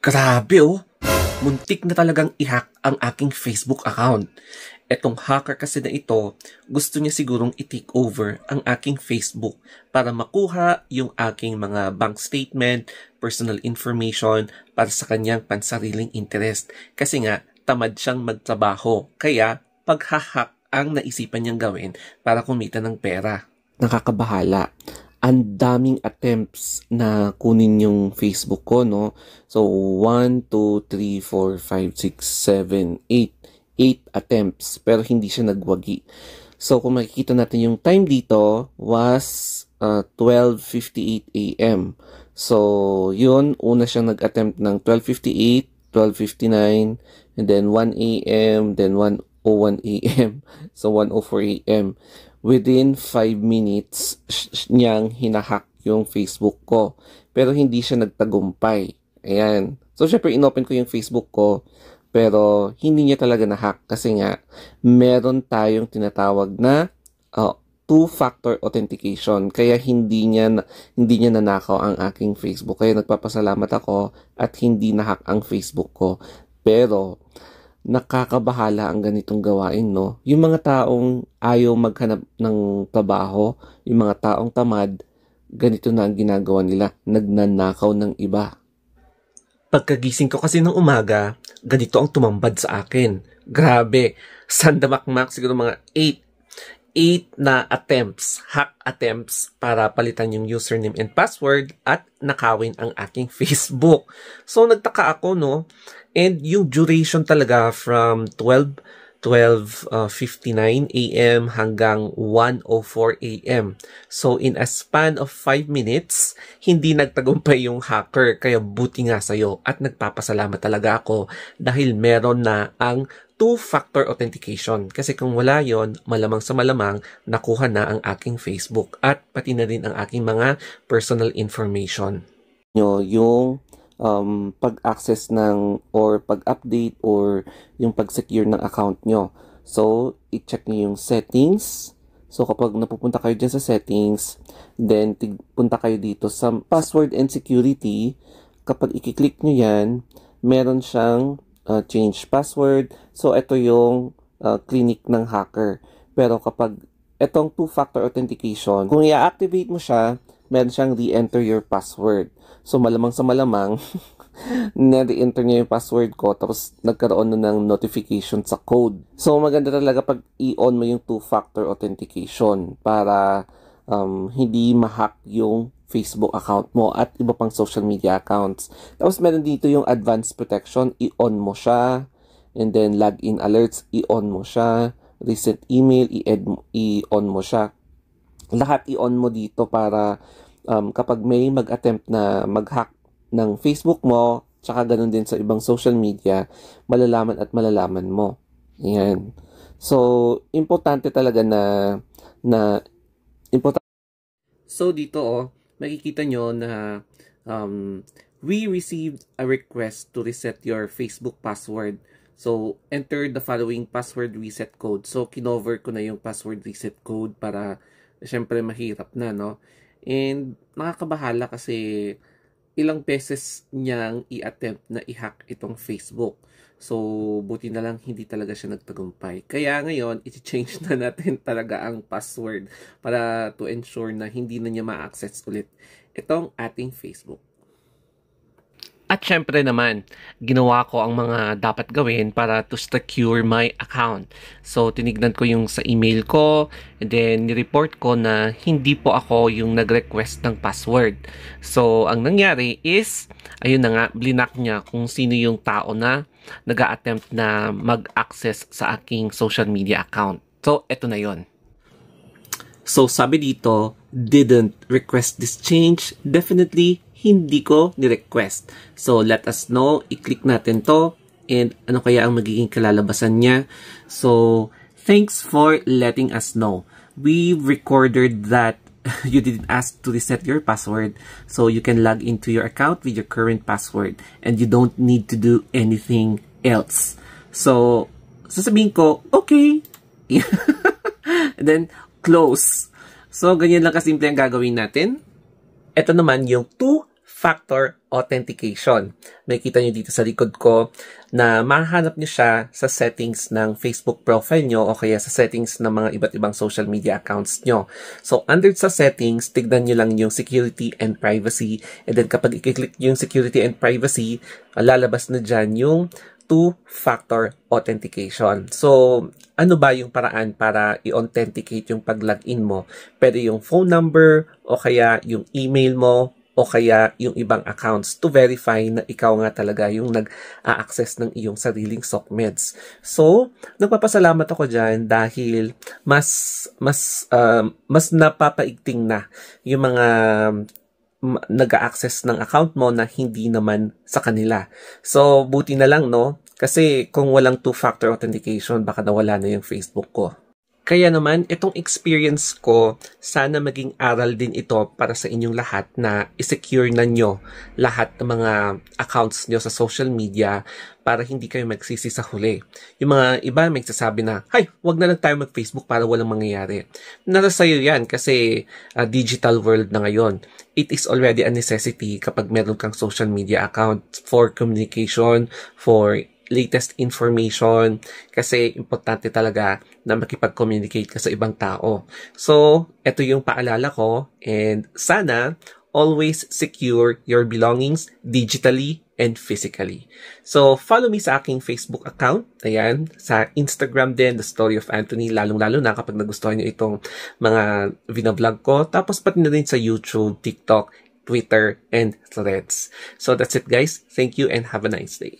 Grabe oh! Muntik na talagang i-hack ang aking Facebook account. Etong hacker kasi na ito, gusto niya sigurong i-take over ang aking Facebook para makuha yung aking mga bank statement, personal information para sa kanyang pansariling interest. Kasi nga, tamad siyang magtrabaho. Kaya, paghahack ang naisipan niyang gawin para kumita ng pera. Nakakabahala. Ang daming attempts na kunin yung Facebook ko, no? So, 1, 2, 3, 4, 5, 6, 7, 8. 8 attempts, pero hindi siya nagwagi. So, kung makikita natin yung time dito was 12:58 a.m. So, yun, una siyang nag-attempt ng 12:58, 12:59, and then 1 a.m., then 1:01 a.m. So, 1:04 a.m. Within 5 minutes, niyang hinahack yung Facebook ko. Pero hindi siya nagtagumpay. Ayan. So, syempre, inopen ko yung Facebook ko. Pero, hindi niya talaga na-hack. Kasi nga, meron tayong tinatawag na two-factor authentication. Kaya, hindi niya nanakaw ang aking Facebook. Kaya, nagpapasalamat ako at hindi na-hack ang Facebook ko. Pero, nakakabahala ang ganitong gawain, no? Yung mga taong ayaw maghanap ng trabaho, yung mga taong tamad, ganito na ang ginagawa nila, nagnanakaw ng iba. Pagkagising ko kasi ng umaga, ganito ang tumambad sa akin. Grabe, sandamakmak, siguro mga 8 na attempts, hack attempts para palitan yung username and password at nakawin ang aking Facebook. So, nagtaka ako, no? And yung duration talaga from 12:59 a.m. hanggang 1:04 a.m. So, in a span of 5 minutes, hindi nagtagumpay yung hacker. Kaya buti nga sa'yo. At nagpapasalamat talaga ako dahil meron na ang two-factor authentication. Kasi kung wala yon, malamang sa malamang, nakuha na ang aking Facebook at pati na rin ang aking mga personal information. Yung pag-access ng or pag-update or yung pag-secure ng account nyo. So, i-check nyo yung settings. So, kapag napupunta kayo dyan sa settings, then punta kayo dito sa password and security. Kapag i-click nyo yan, meron siyang change password. So, ito yung clinic ng hacker. Pero kapag itong two-factor authentication, kung i-activate mo siya, meron siyang re-enter your password. So, malamang sa malamang, na-re-enter niya yung password ko, tapos nagkaroon na ng notification sa code. So, maganda talaga pag i-on mo yung two-factor authentication para hindi ma-hack yung Facebook account mo at iba pang social media accounts. Tapos, meron dito yung advanced protection, i-on mo siya. And then, login alerts, i-on mo siya. Recent email, i-on mo siya. Lahat i-on mo dito para kapag may mag-attempt na mag-hack ng Facebook mo, tsaka ganun din sa ibang social media, malalaman at malalaman mo. Ayan. So, importante talaga na importante. So, dito makikita nyo na we received a request to reset your Facebook password. So, enter the following password reset code. So, kinover ko na yung password reset code para syempre mahirap na, no? And nakakabahala kasi ilang beses niyang i-attempt na i-hack itong Facebook. So, buti na lang hindi talaga siya nagtagumpay. Kaya ngayon, i-change na natin talaga ang password para to ensure na hindi na niya ma-access ulit itong ating Facebook. At syempre naman, ginawa ko ang mga dapat gawin para to secure my account. So, tinignan ko yung sa email ko, and then nireport ko na hindi po ako yung nag-request ng password. So, ang nangyari is, ayun na nga, blinak niya kung sino yung tao na nag-a-attempt na mag-access sa aking social media account. So, eto na yon. So, sabi dito, didn't request this change. Definitely, hindi ko ni-request. So, let us know. I-click natin to. And ano kaya ang magiging kalalabasan niya. So, thanks for letting us know. We recorded that you didn't ask to reset your password. So, you can log into your account with your current password. And you don't need to do anything else. So, sasabihin ko, okay. And then, close. So, ganyan lang kasimple ang gagawin natin. Ito naman yung two two-factor authentication. Makikita nyo dito sa likod ko na mahanap nyo siya sa settings ng Facebook profile nyo o kaya sa settings ng mga iba't ibang social media accounts nyo. So, under sa settings, tignan nyo lang yung security and privacy. And then, kapag i-click yung security and privacy, lalabas na dyan yung two-factor authentication. So, ano ba yung paraan para i-authenticate yung pag-login mo? Pwede yung phone number o kaya yung email mo o kaya yung ibang accounts to verify na ikaw nga talaga yung nag-a-access ng iyong sariling SOCMEDs. So, nagpapasalamat ako dyan dahil mas napapaigting na yung mga nag-a-access ng account mo na hindi naman sa kanila. So, buti na lang, no? Kasi kung walang two-factor authentication, baka nawala na yung Facebook ko. Kaya naman, itong experience ko, sana maging aral din ito para sa inyong lahat na i-secure na nyo lahat ng mga accounts nyo sa social media para hindi kayo magsisi sa huli. Yung mga iba may sasabi na, "Hay, wag na lang tayo mag-Facebook para walang mangyayari." Nasa sayo yan kasi digital world na ngayon. It is already a necessity kapag meron kang social media account for communication, for latest information, kasi importante talaga na makipag-communicate ka sa ibang tao. So, ito yung paalala ko, and sana always secure your belongings digitally and physically. So, follow me sa aking Facebook account. Ayan, sa Instagram din, The Story of Anthony, lalong-lalo na kapag nagustuhan nyo itong mga vlog ko. Tapos pati na rin sa YouTube, TikTok, Twitter, and Threads. So, that's it guys. Thank you and have a nice day.